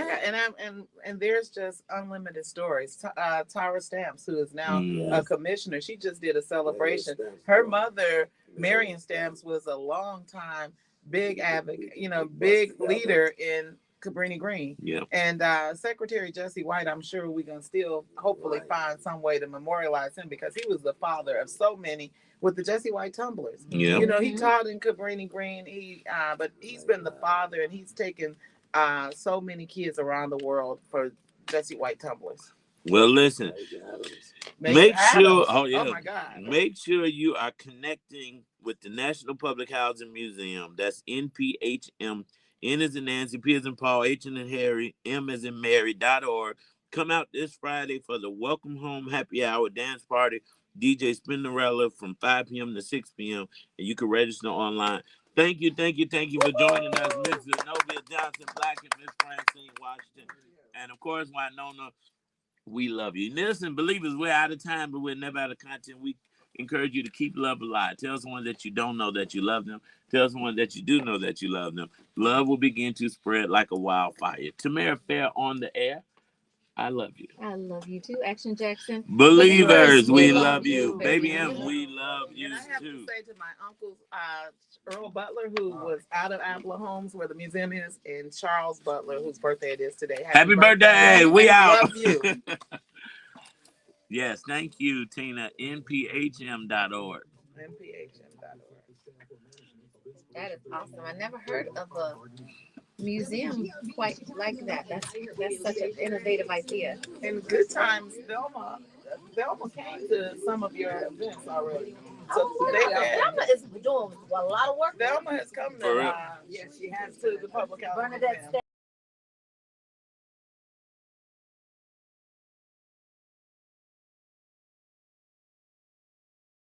there's just unlimited stories. Tara Stamps, who is now a commissioner, she just did a celebration. Her mother, Marion Stamps, was a long time big advocate, big leader in Cabrini Green. Yeah. And Secretary Jesse White, I'm sure we're going to still hopefully find some way to memorialize him because he was the father of so many with the Jesse White tumblers. Yeah. You know, he taught in Cabrini Green. But he's been the father, and he's taken so many kids around the world for Jesse White tumblers. Well, listen. Make sure. Oh yeah. Oh my God. Make sure you are connecting with the National Public Housing Museum. That's NPHM. N as in Nancy, P as in Paul, H as in Harry, M as in Mary.org. Come out this Friday for the Welcome Home Happy Hour dance party. DJ Spinderella from 5 p.m. to 6 p.m. And you can register online. Thank you for joining us, Miss Zenobia Johnson Black and Miss Francine Washington. And of course, Wynona, we love you. Listen, believers, we're out of time, but we're never out of content. We encourage you to keep love alive. Tell someone that you don't know that you love them. Tell someone that you do know that you love them. Love will begin to spread like a wildfire. Tamara Fair on the air. I love you. I love you too, Action Jackson. Believers, we love you. Baby M, M, we love you and I have too. to say to my uncles, Earl Butler, who was out of Apple Homes, where the museum is, and Charles Butler, whose birthday it is today. Happy birthday. We out. Love you. Yes, thank you, Tina. NPHM.org. NPHM.org. That is awesome. I never heard of a museum quite like that. That's such an innovative idea. In good times, Velma came to some of your events already. So Velma is doing a lot of work. Velma has come to, Yes, she has to the public housing. Bernadette